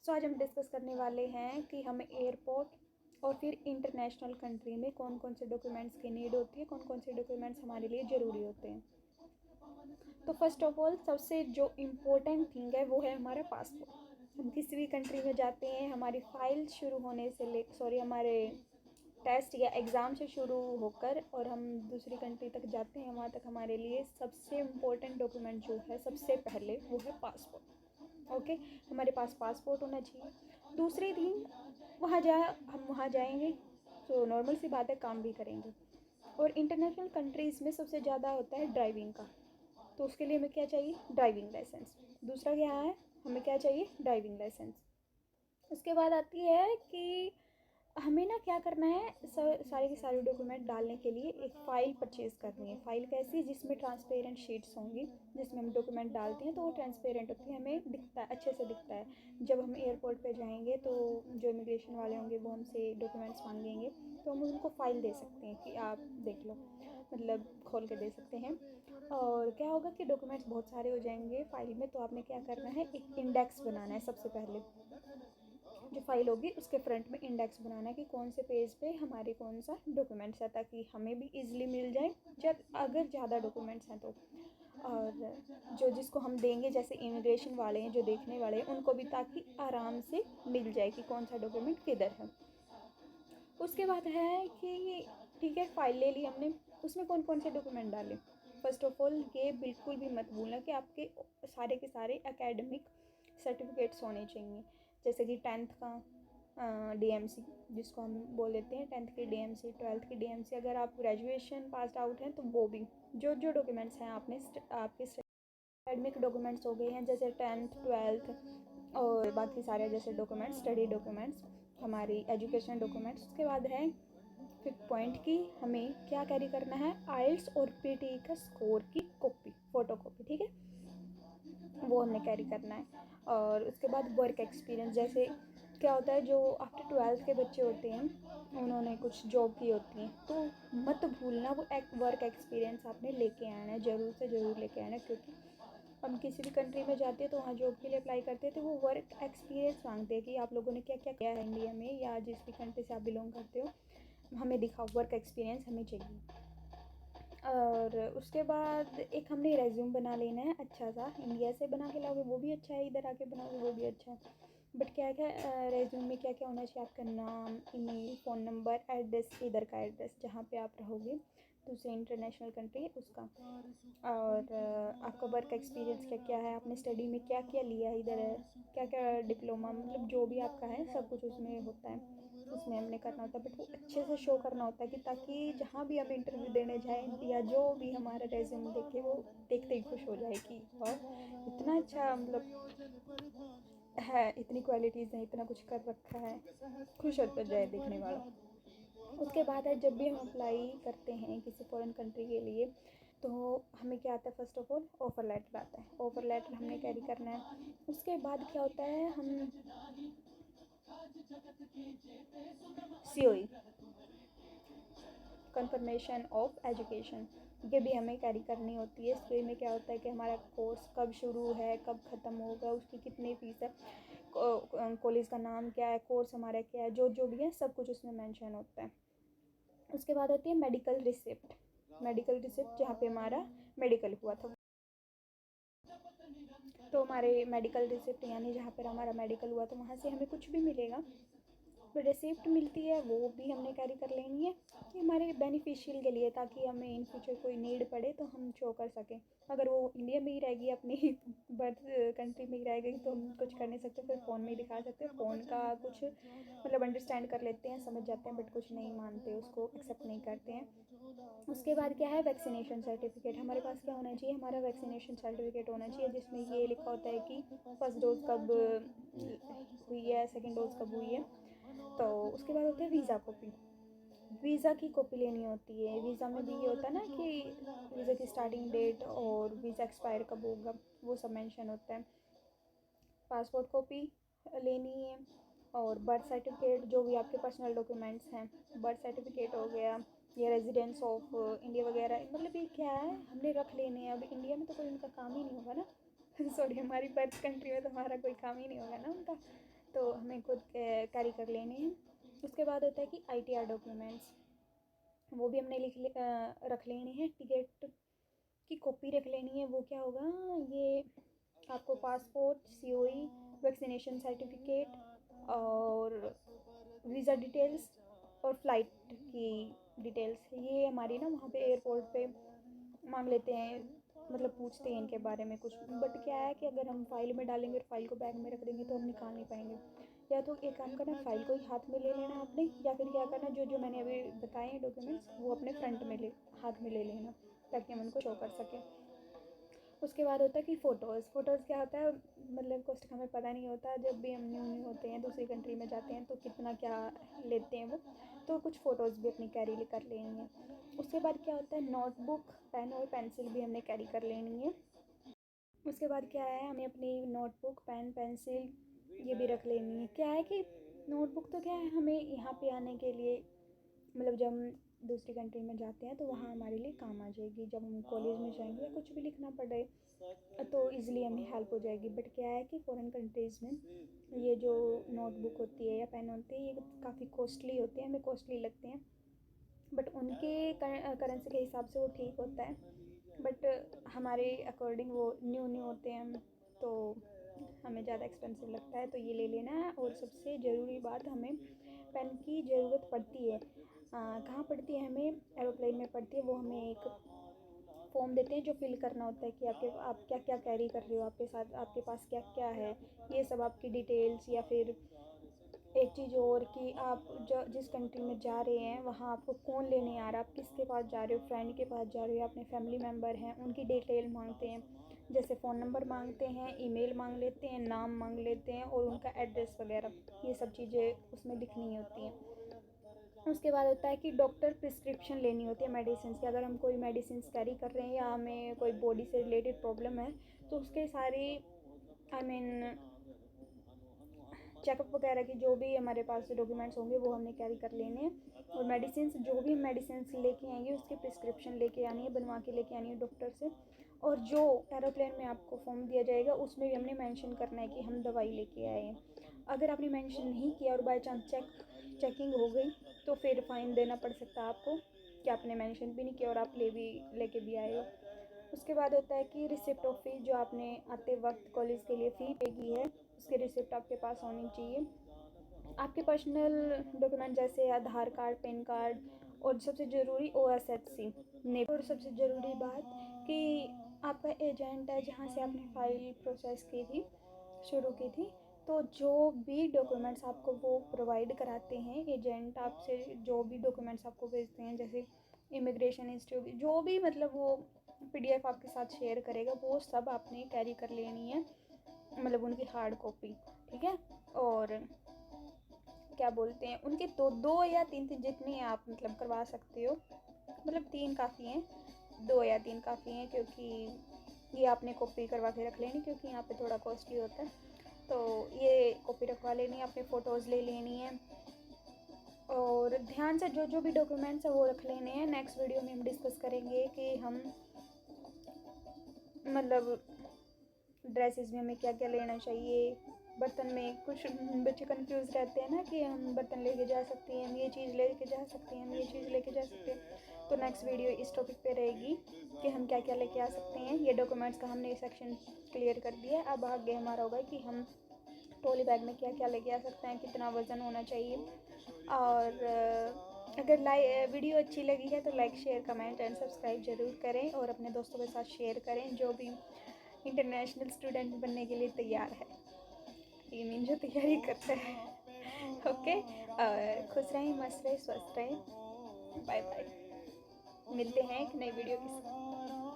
सो आज हम डिस्कस करने वाले हैं कि हमें एयरपोर्ट और फिर इंटरनेशनल कंट्री में कौन कौन से डॉक्यूमेंट्स की नीड होती है, कौन कौन से डॉक्यूमेंट्स हमारे लिए ज़रूरी होते हैं। तो फर्स्ट ऑफ ऑल सबसे जो इम्पोर्टेंट थिंग है वो है हमारा पासपोर्ट। हम किसी भी कंट्री में जाते हैं, हमारी फ़ाइल शुरू होने से हमारे टेस्ट या एग्ज़ाम से शुरू होकर और हम दूसरी कंट्री तक जाते हैं, वहाँ तक हमारे लिए सबसे इम्पोर्टेंट डॉक्यूमेंट जो है सबसे पहले वो है पासपोर्ट। ओके, हमारे पास पासपोर्ट होना चाहिए। दूसरी थिंग, हम वहाँ जाएंगे तो नॉर्मल सी बात है, काम भी करेंगे। और इंटरनेशनल कंट्रीज़ में सबसे ज़्यादा होता है ड्राइविंग का, तो उसके लिए हमें क्या चाहिए? Driving licence. दूसरा क्या है, हमें क्या चाहिए? Driving licence. उसके बाद आती है कि हमें ना क्या करना है, सारे के सारे डॉक्यूमेंट डालने के लिए एक फ़ाइल परचेज़ करनी है। फ़ाइल कैसी? जिसमें ट्रांसपेरेंट शीट्स होंगी, जिसमें हम डॉक्यूमेंट डालते हैं तो वो ट्रांसपेरेंट होती है, हमें दिखता है, अच्छे से दिखता है। जब हम एयरपोर्ट पे जाएंगे तो जो इमिग्रेशन वाले होंगे वो हमसे डॉक्यूमेंट्स मांगेंगे, तो हम उनको फ़ाइल दे सकते हैं कि आप देख लो, मतलब खोल के दे सकते हैं। और क्या होगा कि डॉक्यूमेंट्स बहुत सारे हो जाएंगे फ़ाइल में, तो आपने क्या करना है, एक इंडेक्स बनाना है। सबसे पहले जो फाइल होगी उसके फ्रंट में इंडेक्स बनाना है कि कौन से पेज पे हमारे कौन सा डॉक्यूमेंट्स है, ताकि हमें भी इजीली मिल जाए जब अगर ज़्यादा डॉक्यूमेंट्स हैं तो। और जो जिसको हम देंगे, जैसे इमिग्रेशन वाले हैं जो देखने वाले हैं, उनको भी ताकि आराम से मिल जाए कि कौन सा डॉक्यूमेंट किधर है। उसके बाद है कि ठीक है, फाइल ले ली हमने, उसमें कौन कौन से डॉक्यूमेंट डालें। फ़र्स्ट ऑफ ऑल ये बिल्कुल भी मत भूलना कि आपके सारे के सारे एकेडमिक सर्टिफिकेट्स होने चाहिए, जैसे कि टेंथ का डीएमसी जिसको हम बोल लेते हैं, टेंथ की डीएमसी, ट्वेल्थ की डीएमसी। अगर आप ग्रेजुएशन पास आउट हैं तो वो भी, जो जो डॉक्यूमेंट्स हैं आपके एकेडमिक डॉक्यूमेंट्स हो गए हैं, जैसे टेंथ ट्वेल्थ और बाकी सारे जैसे डॉक्यूमेंट्स, स्टडी डॉक्यूमेंट्स, हमारी एजुकेशन डॉक्यूमेंट्स। उसके बाद है फिफ्थ पॉइंट की हमें क्या कैरी करना है, आइल्स और पीटी का स्कोर की कॉपी, फ़ोटो कॉपी, ठीक है, वो हमने कैरी करना है। और उसके बाद वर्क एक्सपीरियंस, जैसे क्या होता है, जो आफ्टर ट्वेल्थ के बच्चे होते हैं उन्होंने कुछ जॉब की होती हैं, तो मत भूलना वो वर्क एक्सपीरियंस आपने लेके आना है, ज़रूर से ज़रूर लेके आना है। क्योंकि हम किसी भी कंट्री में जाते हैं तो वहाँ जॉब के लिए अप्लाई करते हैं तो वो वर्क एक्सपीरियंस मांगते हैं कि आप लोगों ने क्या क्या किया है इंडिया में या जिस भी कंट्री से आप बिलोंग करते हो, हमें दिखाओ, वर्क एक्सपीरियंस हमें चाहिए। और उसके बाद एक हमने रेज्यूम बना लेना है अच्छा सा, इंडिया से बना के लाओगे वो भी अच्छा है, इधर आके बनाओगे वो भी अच्छा है। बट क्या क्या रेज्यूम में क्या क्या होना चाहिए, आपका नाम, ईमेल, फ़ोन नंबर, एड्रेस, इधर का एड्रेस जहाँ पे आप रहोगे, दूसरे इंटरनेशनल कंट्री उसका। और आपका वर्क एक्सपीरियंस क्या क्या है, आपने स्टडी में क्या क्या लिया है इधर, क्या क्या डिप्लोमा, मतलब जो भी आपका है सब कुछ उसमें होता है, उसमें हमने करना होता है। बट वो अच्छे से शो करना होता है कि ताकि जहाँ भी हम इंटरव्यू देने जाएँ या जो भी हमारा रेज्यूम देखे वो देखते ही खुश हो जाए कि वाह इतना अच्छा, मतलब है, इतनी क्वालिटीज़ हैं, इतना कुछ कर रखा है, खुश होता जाए देखने वाला। उसके बाद है, जब भी हम अप्लाई करते हैं किसी फॉरेन कंट्री के लिए तो हमें क्या आता है, first of all offer letter आता है, ऑफ़र लेटर हमने कैरी करना है। उसके बाद क्या होता है, हम सीओई, कंफर्मेशन ऑफ एजुकेशन, ये भी हमें कैरी करनी होती है। सीओई में क्या होता है कि हमारा कोर्स कब शुरू है, कब ख़त्म होगा, उसकी कितनी फ़ीस है, कॉलेज का नाम क्या है, कोर्स हमारा क्या है, जो जो भी है सब कुछ उसमें मेंशन होता है। उसके बाद होती है मेडिकल रिसिप्ट, मेडिकल रिसिप्ट जहाँ पे हमारा मेडिकल हुआ था, तो हमारे मेडिकल रिसिप्ट यानी जहाँ पर हमारा मेडिकल हुआ तो वहाँ से हमें कुछ भी मिलेगा, तो रिसिप्ट मिलती है वो भी हमने कैरी कर लेनी है। ये हमारे बेनिफिशियल के लिए, ताकि हमें इन फ्यूचर कोई नीड पड़े तो हम शो कर सकें। अगर वो इंडिया में ही रहेगी, अपनी बर्थ कंट्री में ही रहेगी, तो हम कुछ कर नहीं सकते, फिर फ़ोन में ही दिखा सकते हैं। फ़ोन का कुछ मतलब अंडरस्टैंड कर लेते हैं, समझ जाते हैं, बट कुछ नहीं मानते, उसको एक्सेप्ट नहीं करते हैं। उसके बाद क्या है, वैक्सीनेशन सर्टिफिकेट, हमारे पास क्या होना चाहिए, हमारा वैक्सीनेशन सर्टिफिकेट होना चाहिए, जिसमें ये लिखा होता है कि फर्स्ट डोज़ कब हुई है, सेकेंड डोज़ कब हुई है। तो उसके बाद होता है वीज़ा कॉपी, वीज़ा की कॉपी लेनी होती है। वीज़ा में भी ये होता है ना कि वीज़ा की स्टार्टिंग डेट और वीज़ा एक्सपायर कब होगा, वो सब मेंशन होता है। पासपोर्ट कॉपी लेनी है, और बर्थ सर्टिफिकेट, जो भी आपके पर्सनल डॉक्यूमेंट्स हैं, बर्थ सर्टिफिकेट हो गया या रेजिडेंस ऑफ इंडिया वगैरह, मतलब ये क्या है हमने रख लेने हैं। अब इंडिया में तो कोई उनका काम ही नहीं होगा ना सॉरी, हमारी बर्थ कंट्री में तो हमारा कोई काम ही नहीं होगा ना उनका, तो हमें खुद कैरी कर लेने हैं। उसके बाद होता है कि ITR डॉक्यूमेंट्स, वो भी हमने रख लेने हैं। टिकट की कॉपी रख लेनी है। वो क्या होगा, ये आपको पासपोर्ट, COE, वैक्सीनेशन सर्टिफिकेट और वीज़ा डिटेल्स और फ़्लाइट की डिटेल्स, ये हमारी ना वहाँ पे एयरपोर्ट पे मांग लेते हैं, मतलब पूछते हैं इनके बारे में कुछ। बट क्या है कि अगर हम फाइल में डालेंगे और फाइल को बैग में रख देंगे तो हम निकाल नहीं पाएंगे। या तो एक काम करना, फाइल को ही हाथ में ले लेना आपने, या फिर क्या करना, जो जो मैंने अभी बताए हैं डॉक्यूमेंट्स वो अपने फ्रंट में हाथ में ले लेना, ताकि हम उनको शो कर सकें। उसके बाद होता है कि फ़ोटोज़ क्या होता है, मतलब कुछ हमें पता नहीं होता, जब भी हम न्यू होते हैं दूसरी कंट्री में जाते हैं तो कितना क्या लेते हैं वो, तो कुछ फ़ोटोज़ भी अपनी कैरी कर लेनी है। उसके बाद क्या होता है, नोटबुक, पेन और पेंसिल भी हमने कैरी कर लेनी है। उसके बाद क्या है, हमें अपनी नोटबुक, पेन, पेंसिल ये भी रख लेनी है। क्या है कि नोटबुक तो क्या है, हमें यहाँ पे आने के लिए, मतलब जब हम दूसरी कंट्री में जाते हैं तो वहाँ हमारे लिए काम आ जाएगी। जब हम कॉलेज में जाएंगे या कुछ भी लिखना पड़े तो इजीली हमें हेल्प हो जाएगी। बट क्या है कि फ़ॉरेन कंट्रीज़ में ये जो नोटबुक होती है या पेन होती है, ये काफ़ी कॉस्टली होते हैं, हमें कॉस्टली लगते हैं। बट उनके करेंसी के हिसाब से वो ठीक होता है, बट हमारे अकॉर्डिंग वो न्यू होते हैं, तो हमें ज़्यादा एक्सपेंसिव लगता है, तो ये ले लेना है। और सबसे ज़रूरी बात, हमें पेन की ज़रूरत पड़ती है। कहाँ पड़ती है, हमें एरोप्लेन में पड़ती है। वो हमें एक फॉर्म देते हैं जो फिल करना होता है कि आप क्या क्या कैरी कर रहे हो आपके साथ, आपके पास क्या क्या है, ये सब आपकी डिटेल्स। या फिर एक चीज़ और कि आप जो जिस कंट्री में जा रहे हैं वहाँ आपको कौन लेने आ रहा है, आप किसके पास जा रहे हो, फ्रेंड के पास जा रहे हो, अपने फैमिली मेम्बर हैं, उनकी डिटेल मांगते हैं। जैसे फ़ोन नंबर मांगते हैं, ईमेल मांग लेते हैं, नाम मांग लेते हैं और उनका एड्रेस वगैरह, ये सब चीज़ें उसमें लिखनी होती हैं। उसके बाद होता है कि डॉक्टर प्रिस्क्रिप्शन लेनी होती है मेडिसिन की। अगर हम कोई मेडिसिन कैरी कर रहे हैं या हमें कोई बॉडी से रिलेटेड प्रॉब्लम है तो उसके सारी चेकअप वगैरह की जो भी हमारे पास डॉक्यूमेंट्स होंगे वो हमने कैरी कर लेने हैं। और मेडिसिन, जो भी मेडिसिन लेके आएंगे उसकी प्रिस्क्रिप्शन लेके आनी है, बनवा के लेके आनी है डॉक्टर से। और जो एरोप्लेन में आपको फॉर्म दिया जाएगा उसमें भी हमने मेंशन करना है कि हम दवाई लेके आए हैं। अगर आपने मेंशन नहीं किया और बाई चांस चेकिंग हो गई तो फिर फ़ाइन देना पड़ सकता है आपको कि आपने मेंशन भी नहीं किया और आप लेके भी आए हो। उसके बाद होता है कि रिसिप्ट ऑफ फीस, जो आपने आते वक्त कॉलेज के लिए फ़ी पे की है उसकी रिसिप्ट आपके पास होनी चाहिए। आपके पर्सनल डॉक्यूमेंट जैसे आधार कार्ड, पैन कार्ड और सबसे ज़रूरी OSHC नेप। और सबसे ज़रूरी बात कि आपका एजेंट है जहाँ से आपने फ़ाइल प्रोसेस की थी, शुरू की थी, तो जो भी डॉक्यूमेंट्स आपको वो प्रोवाइड कराते हैं एजेंट, आपसे जो भी डॉक्यूमेंट्स आपको भेजते हैं, जैसे इमिग्रेशन हिस्ट्री, जो भी मतलब वो PDF आपके साथ शेयर करेगा वो सब आपने कैरी कर लेनी है, मतलब उनकी हार्ड कॉपी, ठीक है। और क्या बोलते हैं, उनके दो या तीन जितनी आप मतलब करवा सकते हो, मतलब 3 काफ़ी हैं, 2 या 3 काफ़ी हैं, क्योंकि ये आपने कॉपी करवा के रख लेनी, क्योंकि यहाँ पे थोड़ा कॉस्टली होता है। तो ये कॉपी रखवा लेनी है, अपने फ़ोटोज़ ले लेनी है और ध्यान से जो जो भी डॉक्यूमेंट्स है वो रख लेने हैं। नेक्स्ट वीडियो में हम डिस्कस करेंगे कि हम मतलब ड्रेसेस में हमें क्या क्या लेना चाहिए। बर्तन में कुछ बच्चे कंफ्यूज रहते हैं ना कि हम बर्तन लेके जा सकते हैं, हम ये चीज़ लेके जा सकते हैं, हम ये चीज़ लेके जा सकते हैं। तो नेक्स्ट वीडियो इस टॉपिक पे रहेगी कि हम क्या क्या लेके आ सकते हैं। ये डॉक्यूमेंट्स का हमने सेक्शन क्लियर कर दिया। अब आगे हमारा होगा कि हम ट्रॉली बैग में क्या क्या लेके आ सकते हैं, कितना वज़न होना चाहिए। और अगर वीडियो अच्छी लगी है तो like, share, comment and subscribe ज़रूर करें और अपने दोस्तों के साथ शेयर करें जो भी इंटरनेशनल स्टूडेंट बनने के लिए तैयार है, ये मीन जो तैयारी करता है। ओके, और खुश रहें, मस्त रहें, स्वस्थ रहें। बाय बाय, मिलते हैं एक नई वीडियो के साथ।